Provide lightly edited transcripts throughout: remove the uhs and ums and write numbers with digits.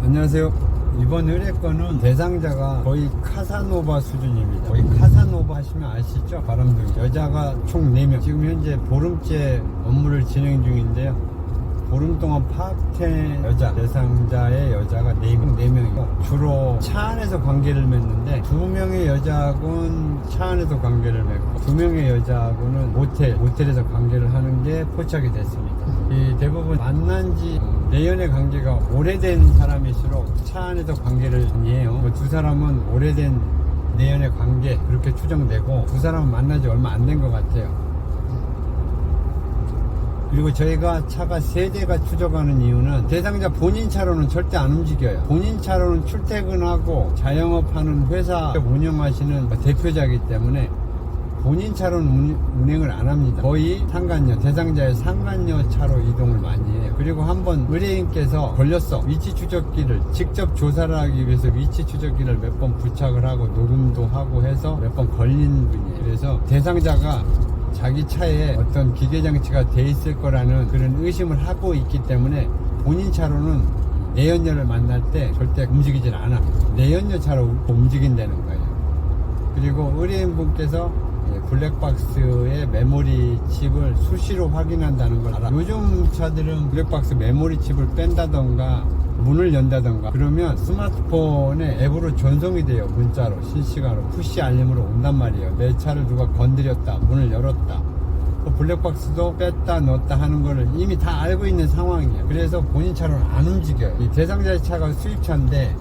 안녕하세요. 이번 의뢰건은 대상자가 거의 카사노바 수준입니다. 거의 카사노바 하시면 아시죠? 바람둥이. 여자가 총 4명. 지금 현재 보름째 업무를 진행 중인데요. 보름 동안 파악된 여자, 대상자의 여자가 4명이고 주로 차 안에서 관계를 맺는데 2명의 여자하고는 차 안에서 관계를 맺고 2명의 여자하고는 모텔에서 관계를 하는 게 포착이 됐습니다. 이 대부분 만난 지 내연의 관계가 오래된 사람일수록 차 안에서 관계를 많이 해요. 두 사람은 오래된 내연의 관계 그렇게 추정되고 두 사람은 만난 지 얼마 안 된 것 같아요. 그리고 저희가 차가 3대가 추적하는 이유는 대상자 본인 차로는 절대 안 움직여요. 본인 차로는 출퇴근하고 자영업하는 회사 운영하시는 대표자이기 때문에 본인 차로는 운행을 안 합니다. 거의 상간녀, 대상자의 상간녀 차로 이동을 많이 해요. 그리고 한번 의뢰인께서 걸렸어. 위치 추적기를 직접 조사를 하기 위해서 위치 추적기를 몇 번 부착을 하고 녹음도 하고 해서 몇 번 걸린 분이에요. 그래서 대상자가 자기 차에 어떤 기계장치가 돼 있을 거라는 그런 의심을 하고 있기 때문에 본인 차로는 내연녀를 만날 때 절대 움직이질 않아. 내연녀 차로 움직인다는 거예요. 그리고 의뢰인분께서 블랙박스의 메모리 칩을 수시로 확인한다는 걸 알아. 요즘 차들은 블랙박스 메모리 칩을 뺀다던가 문을 연다던가 그러면 스마트폰에 앱으로 전송이 돼요. 문자로 실시간으로 푸시 알림으로 온단 말이에요. 내 차를 누가 건드렸다, 문을 열었다. 블랙박스도 뺐다 넣었다 하는 거를 이미 다 알고 있는 상황이에요. 그래서 본인 차로는 안 움직여요. 이 대상자의 차가 수입차인데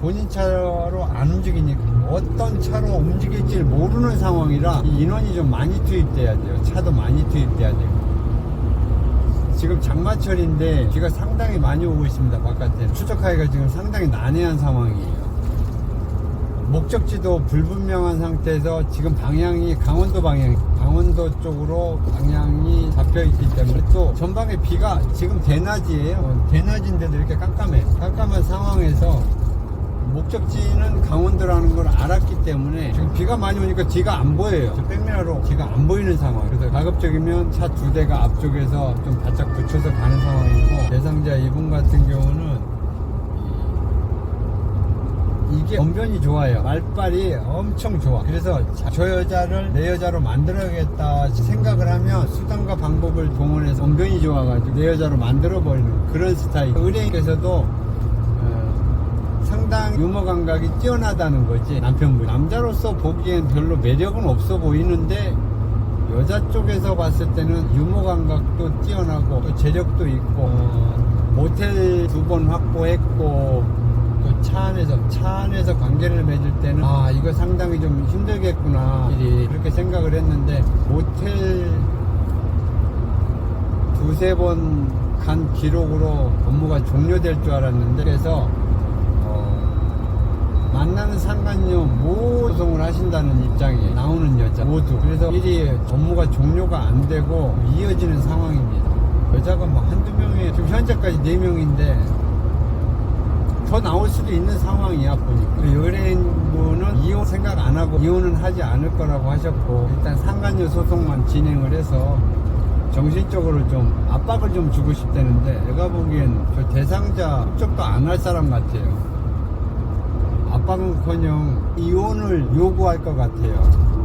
본인 차로 안 움직이니까 어떤 차로 움직일지 모르는 상황이라 이 인원이 좀 많이 투입돼야 돼요. 차도 많이 투입돼야 돼요. 지금 장마철인데 비가 상당히 많이 오고 있습니다. 바깥에 추적하기가 지금 상당히 난해한 상황이에요. 목적지도 불분명한 상태에서 지금 방향이 강원도 쪽으로 방향이 잡혀있기 때문에 또 전방에 비가 지금 대낮이에요. 대낮인데도 이렇게 깜깜한 상황에서 목적지는 강원도라는 걸 알았기 때문에 지금 비가 많이 오니까 뒤가 안 보여요. 백미러로 뒤가 안 보이는 상황. 그래서 가급적이면 차 2대가 앞쪽에서 좀 바짝 붙여서 가는 상황이고, 대상자 이분 같은 경우는 이게 언변이 좋아요. 말빨이 엄청 좋아. 그래서 저 여자를 내 여자로 만들어야겠다 생각을 하면 수단과 방법을 동원해서 언변이 좋아가지고 내 여자로 만들어버리는 그런 스타일. 의뢰인께서도 상당히 유머 감각이 뛰어나다는 거지. 남편분 남자로서 보기엔 별로 매력은 없어 보이는데 여자 쪽에서 봤을 때는 유머 감각도 뛰어나고 또 재력도 있고 모텔 2번 확보했고 또 차 안에서 관계를 맺을 때는 이거 상당히 좀 힘들겠구나 그렇게 생각을 했는데 모텔 2-3번 간 기록으로 업무가 종료될 줄 알았는데 그래서 만나는 상간녀 모두 소송을 하신다는 입장에 나오는 여자 모두. 그래서 일이 업무가 종료가 안 되고 이어지는 상황입니다. 여자가 뭐 한두 명에 지금 현재까지 4명인데 더 나올 수도 있는 상황이야 보니까. 의뢰인분은 이혼 생각 안 하고 이혼은 하지 않을 거라고 하셨고 일단 상간녀 소송만 진행을 해서 정신적으로 좀 압박을 좀 주고 싶다는데 내가 보기엔 저 대상자 쪽도 안 할 사람 같아요. 압박은커녕 이혼을 요구할 것 같아요.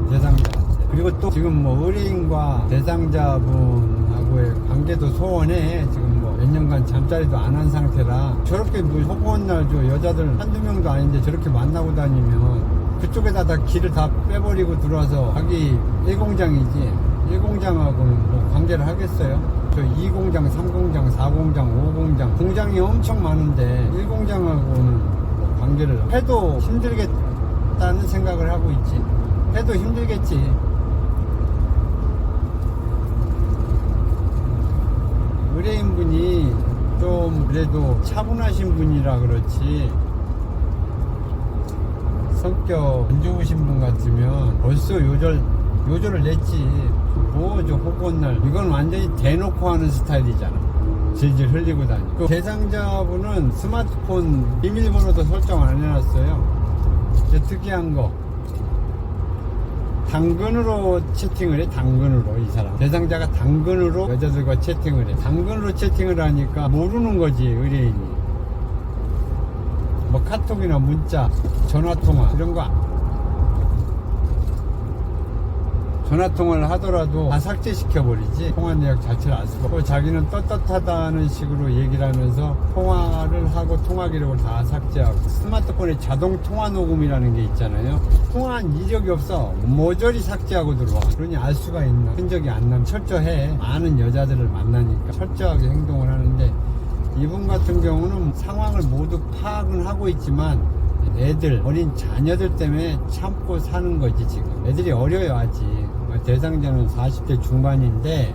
대상자한테. 그리고 또 지금 뭐 의뢰인과 대상자분하고의 관계도 소원해. 지금 뭐 몇 년간 잠자리도 안 한 상태라 저렇게 뭐 허구한 날 저 여자들 한두 명도 아닌데 저렇게 만나고 다니면 그쪽에다 다 길을 다 빼버리고 들어와서 자기 1공장이지 1공장하고는 뭐 관계를 하겠어요? 저 2공장, 3공장, 4공장, 5공장 공장이 엄청 많은데 1공장하고는 관계를 해도 힘들겠다는 생각을 하고 있지. 해도 힘들겠지. 의뢰인분이 좀 그래도 차분하신 분이라 그렇지 성격 안 좋으신 분 같으면 벌써 요절을 냈지. 뭐 저 호구한 날 이건 완전히 대놓고 하는 스타일이잖아. 질질 흘리고 다니고. 그 대상자분은 스마트폰 비밀번호도 설정 안 해놨어요. 특이한 거 당근으로 채팅을 해. 당근으로. 이 사람 대상자가 당근으로 여자들과 채팅을 해. 당근으로 채팅을 하니까 모르는 거지 의뢰인이. 카톡이나 문자, 전화통화 이런 거 전화통화를 하더라도 다 삭제시켜버리지 통화 내역 자체를 알 수가 없고 자기는 떳떳하다는 식으로 얘기를 하면서 통화를 하고 통화 기록을 다 삭제하고 스마트폰에 자동 통화 녹음이라는 게 있잖아요. 통화한 이력이 없어 모조리 삭제하고 들어와. 그러니 알 수가 있나. 흔적이 안 나면 철저해. 많은 여자들을 만나니까 철저하게 행동을 하는데 이분 같은 경우는 상황을 모두 파악은 하고 있지만 애들, 어린 자녀들 때문에 참고 사는 거지. 지금 애들이 어려요. 아직 대상자는 40대 중반인데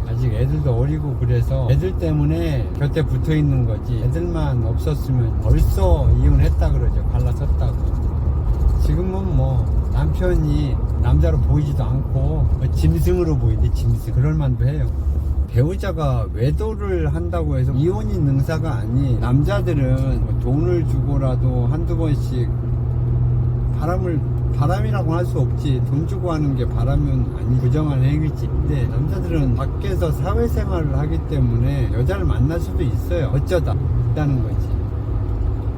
아직 애들도 어리고 그래서 애들 때문에 곁에 붙어 있는 거지. 애들만 없었으면 벌써 이혼했다 그러죠. 갈라섰다고. 지금은 뭐 남편이 남자로 보이지도 않고 짐승으로 보이는데 짐승 그럴만도 해요. 배우자가 외도를 한다고 해서 이혼이 능사가 아니. 남자들은 돈을 주고라도 한두 번씩 바람이라고 할 수 없지. 돈 주고 하는 게 바람은 아니. 부정한 행위지. 근데 남자들은 밖에서 사회생활을 하기 때문에 여자를 만날 수도 있어요. 어쩌다 있다는 거지.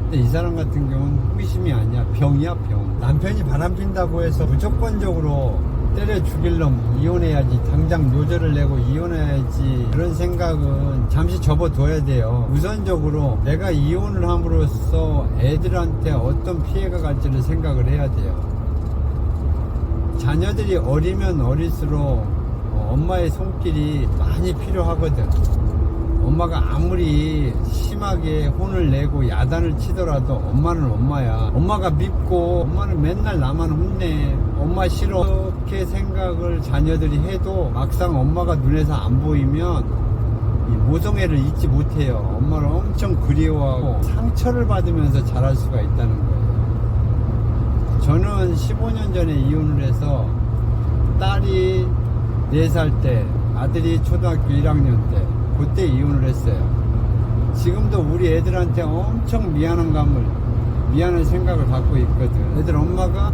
근데 이 사람 같은 경우는 호기심이 아니야. 병이야, 병. 남편이 바람핀다고 해서 무조건적으로 때려 죽일 놈 이혼해야지, 당장 묘절을 내고 이혼해야지, 그런 생각은 잠시 접어둬야 돼요. 우선적으로 내가 이혼을 함으로써 애들한테 어떤 피해가 갈지를 생각을 해야 돼요. 자녀들이 어리면 어릴수록 엄마의 손길이 많이 필요하거든. 엄마가 아무리 심하게 혼을 내고 야단을 치더라도 엄마는 엄마야. 엄마가 밉고 엄마는 맨날 나만 혼내, 엄마 싫어, 이렇게 생각을 자녀들이 해도 막상 엄마가 눈에서 안 보이면 이 모성애를 잊지 못해요. 엄마를 엄청 그리워하고 상처를 받으면서 자랄 수가 있다는 거예요. 저는 15년 전에 이혼을 해서 딸이 4살 때, 아들이 초등학교 1학년 때, 그때 이혼을 했어요. 지금도 우리 애들한테 엄청 미안한 생각을 갖고 있거든. 애들 엄마가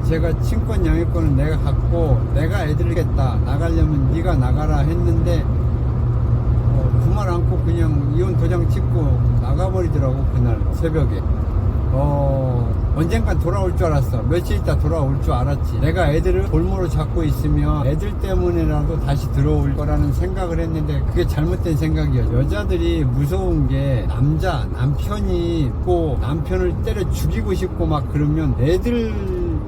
제가 친권 양육권은 내가 갖고 내가 애들을 겠다, 나가려면 네가 나가라 했는데 그 말 않고 그냥 이혼 도장 찍고 나가버리더라고. 그날 새벽에. 언젠간 돌아올 줄 알았어. 며칠 있다 돌아올 줄 알았지. 내가 애들을 볼모로 잡고 있으면 애들 때문에라도 다시 들어올 거라는 생각을 했는데 그게 잘못된 생각이야. 여자들이 무서운 게 남편이 있고 남편을 때려 죽이고 싶고 막 그러면 애들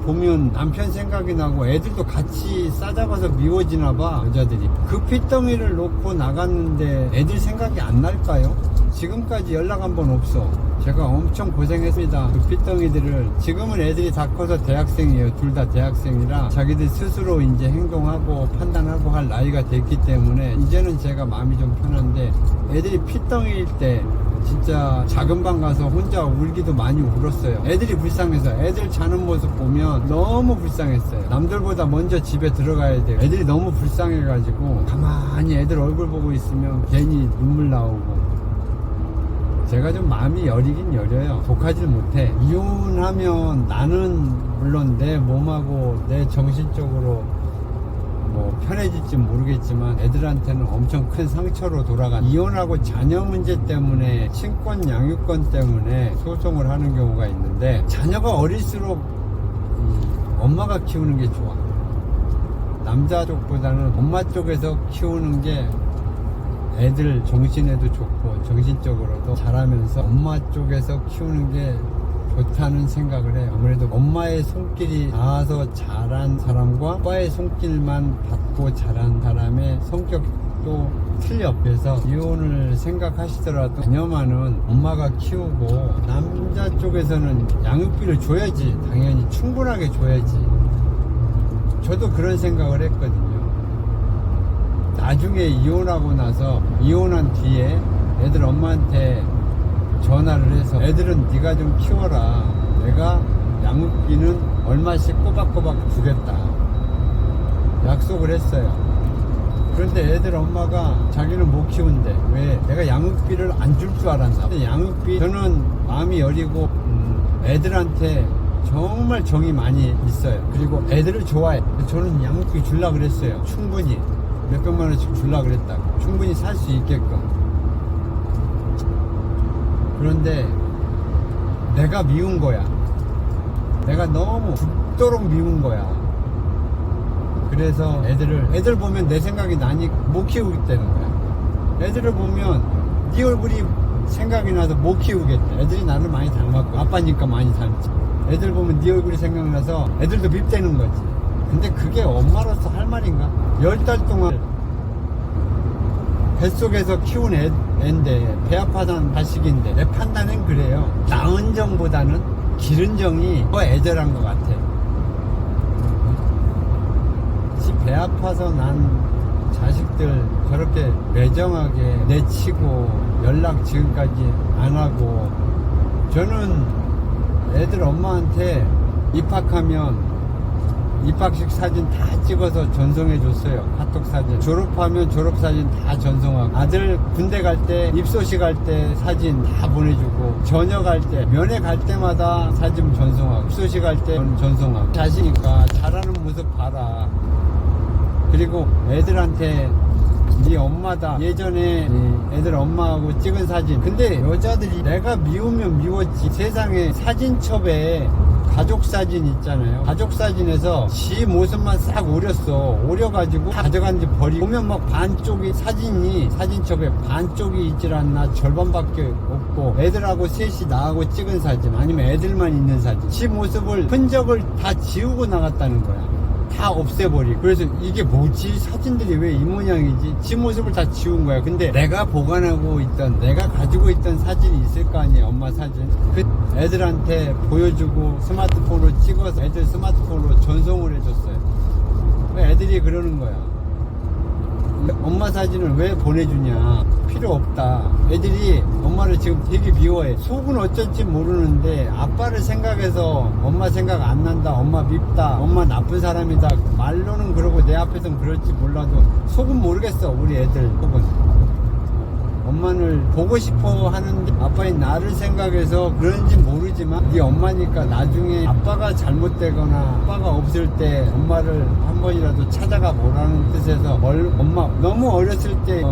보면 남편 생각이 나고 애들도 같이 싸잡아서 미워지나 봐. 여자들이 그 핏덩이를 놓고 나갔는데 애들 생각이 안 날까요? 지금까지 연락 한 번 없어. 제가 엄청 고생했습니다. 그 핏덩이들을. 지금은 애들이 다 커서 대학생이에요. 둘 다 대학생이라 자기들 스스로 이제 행동하고 판단하고 할 나이가 됐기 때문에 이제는 제가 마음이 좀 편한데, 애들이 핏덩이일 때 진짜 작은 방 가서 혼자 울기도 많이 울었어요. 애들이 불쌍해서. 애들 자는 모습 보면 너무 불쌍했어요. 남들보다 먼저 집에 들어가야 돼요. 애들이 너무 불쌍해가지고 가만히 애들 얼굴 보고 있으면 괜히 눈물 나오고. 제가 좀 마음이 여리긴 여려요. 독하질 못해. 이혼하면 나는 물론 내 몸하고 내 정신적으로 뭐 편해질지 모르겠지만 애들한테는 엄청 큰 상처로 돌아가. 이혼하고 자녀 문제 때문에, 친권 양육권 때문에 소송을 하는 경우가 있는데, 자녀가 어릴수록 엄마가 키우는 게 좋아. 남자 쪽보다는 엄마 쪽에서 키우는 게 애들 정신에도 좋고 정신적으로도 자라면서 엄마 쪽에서 키우는 게 좋다는 생각을 해요. 아무래도 엄마의 손길이 닿아서 자란 사람과 아빠의 손길만 받고 자란 사람의 성격도 틀려. 그래서 이혼을 생각하시더라도 자녀만은 엄마가 키우고, 남자 쪽에서는 양육비를 줘야지. 당연히 충분하게 줘야지. 저도 그런 생각을 했거든요. 나중에 이혼하고 나서, 이혼한 뒤에 애들 엄마한테 전화를 해서 애들은 네가 좀 키워라. 내가 양육비는 얼마씩 꼬박꼬박 주겠다. 약속을 했어요. 그런데 애들 엄마가 자기는 못 키운대. 왜? 내가 양육비를 안 줄 줄 알았나. 근데 양육비, 저는 마음이 여리고 애들한테 정말 정이 많이 있어요. 그리고 애들을 좋아해. 저는 양육비 주려고 그랬어요. 충분히 몇백만 원씩 주려고 그랬다고. 충분히 살 수 있게끔. 그런데 내가 미운 거야. 내가 너무 죽도록 미운 거야. 그래서 애들 보면 내 생각이 나니 못 키우겠다는 거야. 애들을 보면 네 얼굴이 생각이 나서 못 키우겠대. 애들이 나를 많이 닮았고 아빠니까 많이 닮지. 애들 보면 네 얼굴이 생각나서 애들도 밉대는 거지. 근데 그게 엄마로서 할 말인가? 10달 동안 뱃속에서 키운 애인데 배 아파서 난 자식인데 내 판단은 그래요. 낳은 정보다는 기른 정이 더 애절한 것 같아. 배 아파서 난 자식들 저렇게 매정하게 내치고 연락 지금까지 안 하고, 저는 애들 엄마한테 입학하면 입학식 사진 다 찍어서 전송해 줬어요. 카톡 사진. 졸업하면 졸업 사진 다 전송하고, 아들 군대 갈 때 입소식 할 때 사진 다 보내주고, 저녁 갈 때 면회 갈 때마다 사진 전송하고, 입소식 할 때 전송하고. 자식이니까 잘하는 모습 봐라. 그리고 애들한테 네 엄마다, 예전에 애들 엄마하고 찍은 사진. 근데 여자들이 내가 미우면 미웠지. 세상에 사진첩에 가족 사진 있잖아요. 가족 사진에서 지 모습만 싹 오렸어. 오려가지고 가져간지 버리고, 보면 막 반쪽이 사진이 사진첩에 반쪽이 있질 않나, 절반밖에 없고, 애들하고 셋이 나하고 찍은 사진, 아니면 애들만 있는 사진, 지 모습을 흔적을 다 지우고 나갔다는 거야. 다 없애버리고. 그래서 이게 뭐지? 사진들이 왜 이 모양이지? 지 모습을 다 지운 거야. 근데 내가 보관하고 있던, 내가 가지고 있던 사진이 있을 거 아니에요. 엄마 사진. 그 애들한테 보여주고 스마트폰으로 찍어서 애들 스마트폰으로 전송을 해줬어요. 애들이 그러는 거야. 엄마 사진을 왜 보내주냐? 필요 없다. 애들이 엄마를 지금 되게 미워해. 속은 어쩔지 모르는데 아빠를 생각해서 엄마 생각 안 난다, 엄마 밉다, 엄마 나쁜 사람이다, 말로는 그러고 내 앞에서는 그럴지 몰라도 속은 모르겠어. 우리 애들 속은. 엄마를 보고 싶어 하는데 아빠인 나를 생각해서 그런지 모르지만, 네 엄마니까 나중에 아빠가 잘못되거나 아빠가 없을 때 엄마를 한 번이라도 찾아가 보라는 뜻에서, 엄마 너무 어렸을 때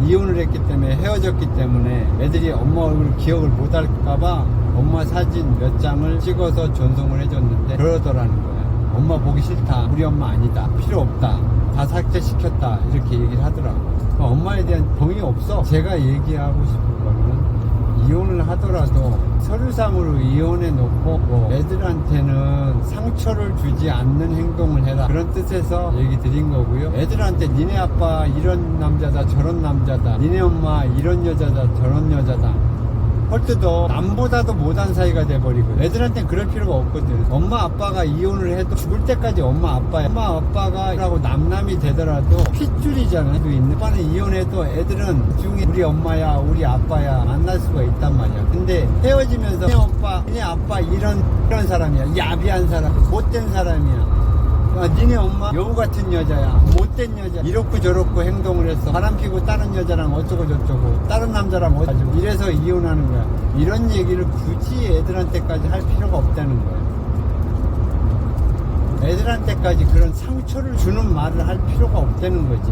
이혼을 했기 때문에, 헤어졌기 때문에 애들이 엄마 얼굴 기억을 못 할까봐 엄마 사진 몇 장을 찍어서 전송을 해줬는데 그러더라는 거야. 엄마 보기 싫다, 우리 엄마 아니다, 필요 없다, 다 삭제시켰다, 이렇게 얘기를 하더라고. 엄마에 대한 정이 없어. 제가 얘기하고 싶은 거는, 이혼을 하더라도 서류상으로 이혼해 놓고 애들한테는 상처를 주지 않는 행동을 해라, 그런 뜻에서 얘기 드린 거고요. 애들한테 니네 아빠 이런 남자다 저런 남자다, 니네 엄마 이런 여자다 저런 여자다 헐뜯어 남보다도 못한 사이가 돼버리고, 애들한테는 그럴 필요가 없거든. 엄마 아빠가 이혼을 해도 죽을 때까지 엄마 아빠야. 엄마 아빠가 라고 남남이 되더라도 핏줄이잖아. 아빠는 이혼해도 애들은 중에 우리 엄마야 우리 아빠야 만날 수가 있단 말이야. 근데 헤어지면서 니네 아빠 이런 사람이야, 야비한 사람, 못된 사람이야, 니네 엄마 여우 같은 여자야, 못된 여자, 이렇고 저렇고 행동을 했어, 바람피고 다른 여자랑 어쩌고 저쩌고, 다른 남자랑 어쩌고, 이래서 이혼하는 거야. 이런 얘기를 굳이 애들한테까지 할 필요가 없다는 거야. 애들한테까지 그런 상처를 주는 말을 할 필요가 없다는 거지.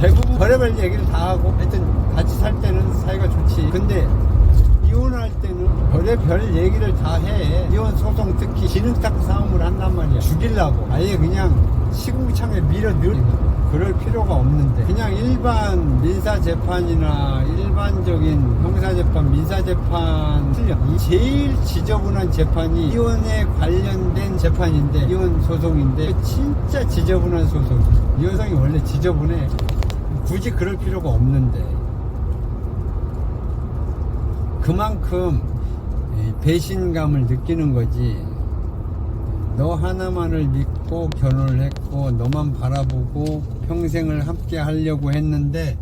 대부분 별의별 얘기를 다 하고, 하여튼 같이 살 때는 사이가 좋지. 근데 이혼할 때는 별의별 얘기를 다 해. 이혼 소송, 특히 진흙탕 싸움을 한단 말이야. 죽이려고 아예 그냥 시궁창에 밀어 넣을, 그럴 필요가 없는데, 그냥 일반 민사재판이나 일반적인 형사재판, 민사재판 틀려. 제일 지저분한 재판이 이혼에 관련된 재판인데, 이혼 소송인데 진짜 지저분한 소송. 이혼성이 원래 지저분해. 굳이 그럴 필요가 없는데, 그만큼 배신감을 느끼는 거지. 너 하나만을 믿고 결혼을 했고, 너만 바라보고 평생을 함께 하려고 했는데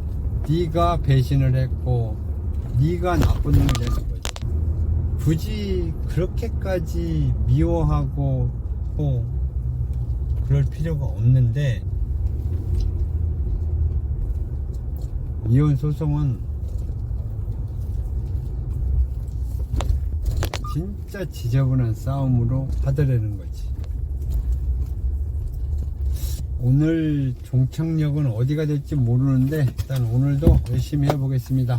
네가 배신을 했고 네가 나쁜 놈이 되는 거지. 굳이 그렇게까지 미워하고 그럴 필요가 없는데, 이혼 소송은 진짜 지저분한 싸움으로 하더라는 거지. 오늘 종착역은 어디가 될지 모르는데 일단 오늘도 열심히 해보겠습니다.